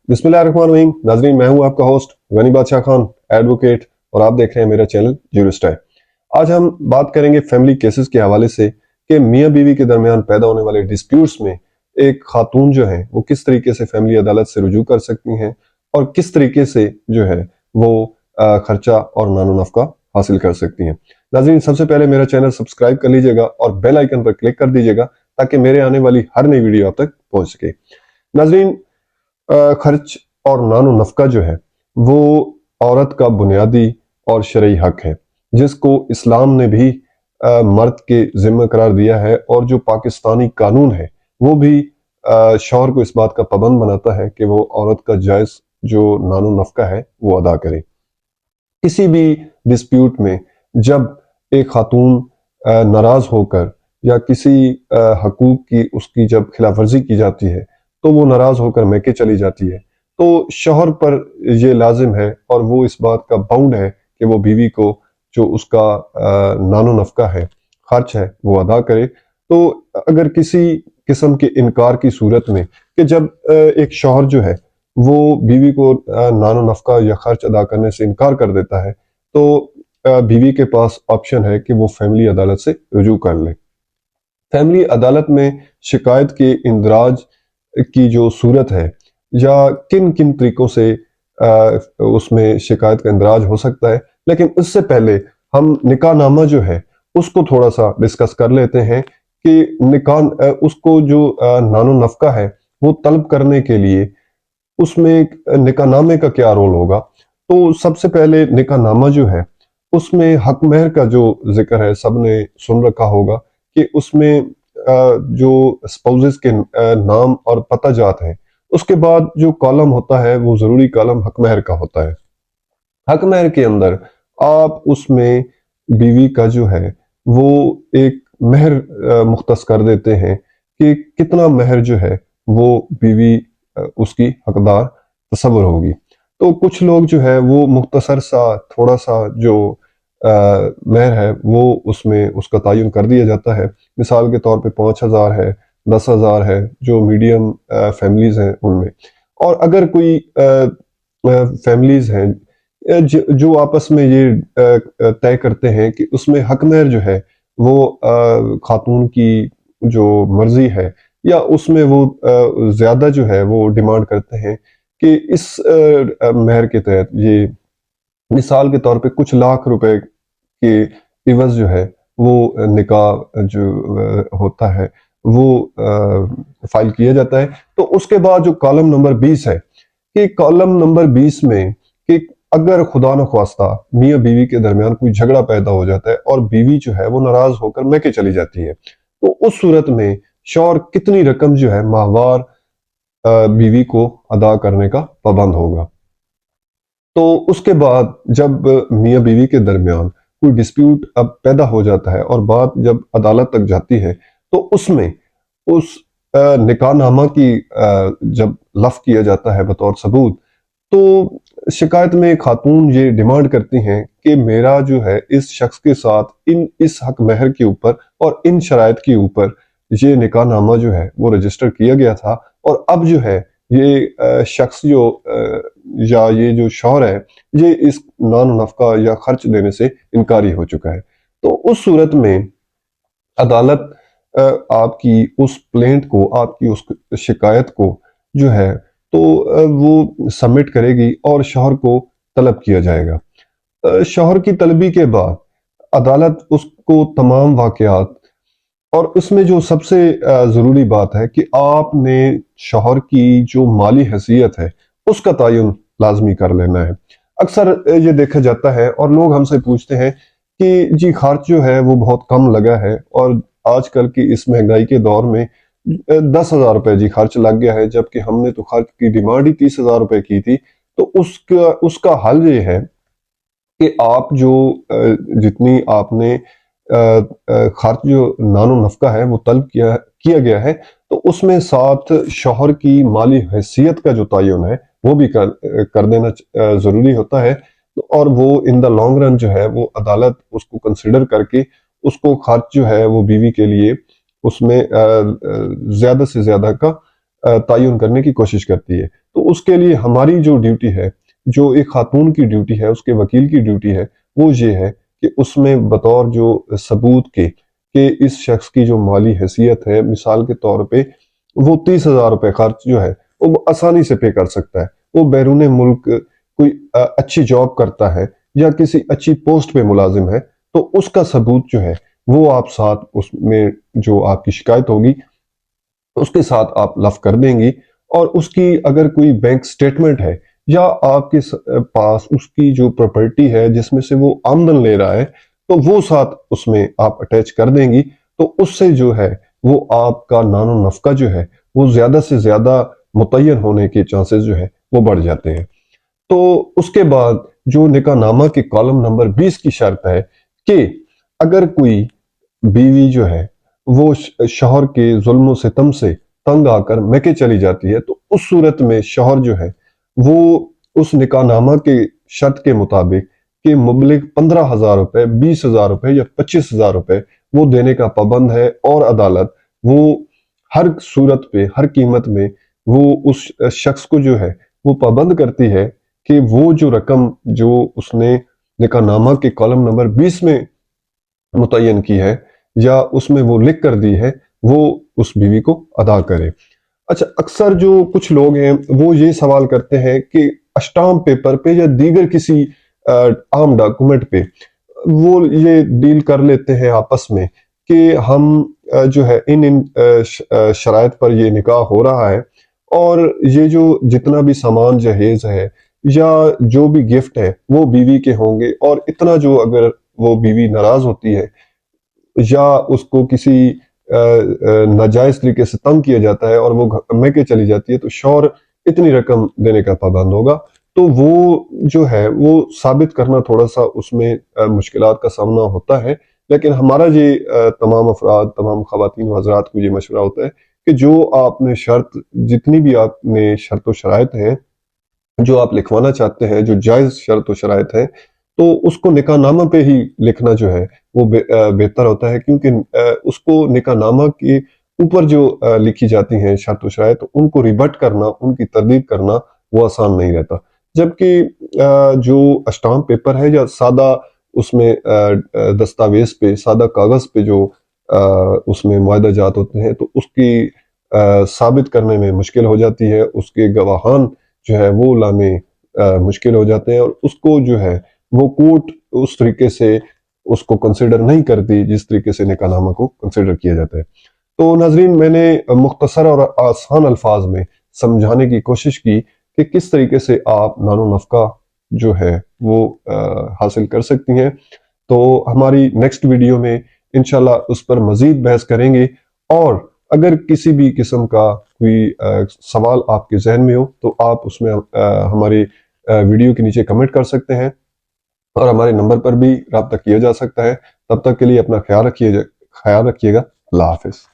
बिस्मिल्लाहिर्रहमानिर्रहीम। नाजरीन, मैं हूं आपका होस्ट गनी बादशाह खान, एडवोकेट, और आप देख रहे हैं मेरा चैनल ज्यूरिस्ट है। आज हम बात करेंगे फैमिली केसेस के हवाले से कि मियां बीवी के दरमियान पैदा होने वाले डिस्प्यूट्स में एक खातून जो है वो किस तरीके से फैमिली अदालत से रुजू कर सकती हैं और किस तरीके से जो है वो खर्चा और नानो नफका हासिल कर सकती हैं। नाजरीन, सबसे पहले मेरा चैनल सब्सक्राइब कर लीजिएगा और बेल आइकन पर क्लिक कर दीजिएगा ताकि मेरे आने वाली हर नई वीडियो आप तक पहुंच सके। नाजरीन, खर्च और नानो नफका जो है वो औरत का बुनियादी और शरई हक है, जिसको इस्लाम ने भी मर्द के जिम्मे करार दिया है, और जो पाकिस्तानी कानून है वो भी शौहर को इस बात का पाबंद बनाता है कि वो औरत का जायज जो नानो नफका है वो अदा करे। किसी भी डिस्प्यूट में जब एक खातून नाराज होकर या किसी हकूक की उसकी जब खिलाफ वर्जी की जाती है तो वो नाराज होकर मैके चली जाती है, तो शौहर पर ये लाजिम है और वो इस बात का बाउंड है कि वो बीवी को जो उसका नानो नफका है, खर्च है, वो अदा करे। तो अगर किसी किस्म के इनकार की सूरत में कि जब एक शौहर जो है वो बीवी को नानो नफका या खर्च अदा करने से इनकार कर देता है, तो बीवी के पास ऑप्शन है कि वो फैमिली अदालत से रुजू कर ले। फैमिली अदालत में शिकायत के इंदराज की जो सूरत है या किन किन तरीकों से उसमें शिकायत का इंदराज हो सकता है, लेकिन उससे पहले हम निकाहनामा जो है उसको थोड़ा सा डिस्कस कर लेते हैं कि निकाह उसको जो नानो नफका है वो तलब करने के लिए उसमें निकाहनामे का क्या रोल होगा। तो सबसे पहले निकाहनामा जो है उसमें हक महर का जो जिक्र है सबने सुन रखा होगा कि उसमें जो स्पाउसेस के नाम और पता जात है, उसके बाद जो कॉलम होता है वो जरूरी कॉलम हक महर का होता है। हक महर के अंदर आप उसमें बीवी का जो है वो एक महर मुख्तस कर देते हैं कि कितना महर जो है वो बीवी उसकी हकदार तस्वर होगी। तो कुछ लोग जो है वो मुख्तसर सा थोड़ा सा जो महर है वो उसमें उसका तयन कर दिया जाता है। मिसाल के तौर पे 5,000 है, 10,000 है, जो मीडियम फैमिलीज हैं उनमें। और अगर कोई फैमिलीज हैं जो आपस में ये तय करते हैं कि उसमें हक महर जो है वो खातून की जो मर्जी है या उसमें वो ज्यादा जो है वो डिमांड करते हैं कि इस महर के तहत ये मिसाल के तौर पे कुछ लाख रुपए के इवज जो है वो निकाह जो होता है वो फाइल किया जाता है। तो उसके बाद जो कॉलम नंबर 20 है कि कॉलम नंबर 20 में कि अगर खुदा न ख्वास्ता मियाँ बीवी के दरमियान कोई झगड़ा पैदा हो जाता है और बीवी जो है वो नाराज होकर मैके चली जाती है, तो उस सूरत में शौहर कितनी रकम जो है माहवार बीवी को अदा करने का पाबंद होगा। तो उसके बाद जब मियाँ बीवी के दरमियान कोई डिस्प्यूट अब पैदा हो जाता है और बात जब अदालत तक जाती है, तो उसमें उस निकाहनामा की जब लफ किया जाता है बतौर सबूत, तो शिकायत में खातून ये डिमांड करती हैं कि मेरा जो है इस शख्स के साथ इस हक महर के ऊपर और इन शराइत के ऊपर ये निकाहनामा जो है वो रजिस्टर किया गया था, और अब जो है ये शख्स जो या ये जो शौहर है ये इस नान नफका या खर्च देने से इनकारी हो चुका है। तो उस सूरत में अदालत आपकी उस प्लेंट को, आपकी उस शिकायत को जो है तो वो सबमिट करेगी और शौहर को तलब किया जाएगा। शौहर की तलबी के बाद अदालत उसको तमाम वाकयात, और उसमें जो सबसे ज़रूरी बात है कि आपने शौहर की जो माली हैसियत है उसका तयन लाजमी कर लेना है। अक्सर ये देखा जाता है और लोग हमसे पूछते हैं कि जी खर्च जो है वो बहुत कम लगा है, और आजकल की इस महंगाई के दौर में 10,000 रुपये जी खर्च लग गया है, जबकि हमने तो खर्च की डिमांड ही 30,000 रुपये की थी। तो उसका उसका हल ये है कि आप जो जितनी आपने खर्च जो नानो नफका है वो तलब किया गया है, तो उसमें साथ शौहर की माली हैसियत का जो तयन है वो भी कर देना जरूरी होता है। और वो इन द लॉन्ग रन जो है वो अदालत उसको कंसिडर करके उसको खर्च जो है वो बीवी के लिए उसमें ज्यादा से ज्यादा का तयन करने की कोशिश करती है। تو اس کے لیے ہماری جو ڈیوٹی ہے، جو ایک خاتون کی ڈیوٹی ہے، اس کے وکیل کی ڈیوٹی ہے، وہ یہ ہے کہ اس میں بطور جو ثبوت کے کہ اس شخص کی جو مالی حیثیت ہے، مثال کے طور پہ وہ 30,000 روپے خرچ جو ہے وہ آسانی سے پے کر سکتا ہے، وہ بیرون ملک کوئی اچھی جاب کرتا ہے یا کسی اچھی پوسٹ پہ ملازم ہے، تو اس کا ثبوت جو ہے وہ آپ ساتھ اس میں جو آپ کی شکایت ہوگی اس کے ساتھ آپ لفظ کر دیں گی، اور اس کی اگر کوئی بینک سٹیٹمنٹ ہے یا آپ کے پاس اس کی جو پراپرٹی ہے جس میں سے وہ آمدن لے رہا ہے، تو وہ ساتھ اس میں آپ اٹیچ کر دیں گی، تو اس سے جو ہے وہ آپ کا نان و نفقہ جو ہے وہ زیادہ سے زیادہ متعین ہونے کے چانسز جو ہے وہ بڑھ جاتے ہیں۔ تو اس کے بعد جو نکاح نامہ کے کالم نمبر 20 کی شرط ہے کہ اگر کوئی بیوی جو ہے وہ شوہر کے ظلم و ستم سے تنگ آ کر میکے چلی جاتی ہے، تو اس صورت میں شوہر جو ہے وہ اس نکاح نامہ کے شرط کے مطابق کہ مبلغ 15,000 روپے، 20,000 روپے یا 25,000 روپے وہ دینے کا پابند ہے، اور عدالت وہ ہر صورت پہ ہر قیمت میں وہ اس شخص کو جو ہے وہ پابند کرتی ہے کہ وہ جو رقم جو اس نے نکاح نامہ کے کالم نمبر 20 میں متعین کی ہے یا اس میں وہ لکھ کر دی ہے، وہ اس بیوی کو ادا کرے۔ اچھا، اکثر جو کچھ لوگ ہیں وہ یہ سوال کرتے ہیں کہ اسٹامپ پیپر پہ یا دیگر کسی عام ڈاکومنٹ پہ وہ یہ ڈیل کر لیتے ہیں آپس میں کہ ہم جو ہے ان شرائط پر یہ نکاح ہو رہا ہے، اور یہ جو جتنا بھی سامان جہیز ہے یا جو بھی گفٹ ہے وہ بیوی کے ہوں گے، اور اتنا جو اگر وہ بیوی ناراض ہوتی ہے یا اس کو کسی ناجائز طریقے سے تنگ کیا جاتا ہے اور وہ میکے چلی جاتی ہے، تو شوہر اتنی رقم دینے کا پابند ہوگا، تو وہ جو ہے وہ ثابت کرنا تھوڑا سا اس میں مشکلات کا سامنا ہوتا ہے۔ لیکن ہمارا یہ تمام افراد، تمام خواتین و حضرات کو یہ مشورہ ہوتا ہے کہ جو آپ نے شرط، جتنی بھی آپ نے شرط و شرائط ہیں جو آپ لکھوانا چاہتے ہیں، جو جائز شرط و شرائط ہیں، تو اس کو نکاح نامہ پہ ہی لکھنا جو ہے وہ بہتر ہوتا ہے، کیونکہ اس کو نکاح نامہ کے اوپر جو لکھی جاتی ہیں شرط و شرائط، ان کو ریبٹ کرنا، ان کی تردید کرنا وہ آسان نہیں رہتا۔ جبکہ جو اسٹامپ پیپر ہے یا سادہ اس میں دستاویز پہ، سادہ کاغذ پہ جو اس میں معاہدہ جات ہوتے ہیں، تو اس کی ثابت کرنے میں مشکل ہو جاتی ہے، اس کے گواہان جو ہے وہ لانے مشکل ہو جاتے ہیں، اور اس کو جو ہے وہ کورٹ اس طریقے سے اس کو کنسیڈر نہیں کرتی جس طریقے سے نکاح نامہ کو کنسیڈر کیا جاتا ہے۔ تو ناظرین، میں نے مختصر اور آسان الفاظ میں سمجھانے کی کوشش کی کہ کس طریقے سے آپ نان و نفقہ جو ہے وہ حاصل کر سکتی ہیں۔ تو ہماری نیکسٹ ویڈیو میں انشاءاللہ اس پر مزید بحث کریں گے، اور اگر کسی بھی قسم کا کوئی سوال آپ کے ذہن میں ہو تو آپ اس میں ہمارے ویڈیو کے نیچے کمنٹ کر سکتے ہیں، اور ہمارے نمبر پر بھی رابطہ کیا جا سکتا ہے۔ تب تک کے لیے اپنا خیال رکھیے گا۔ اللہ حافظ۔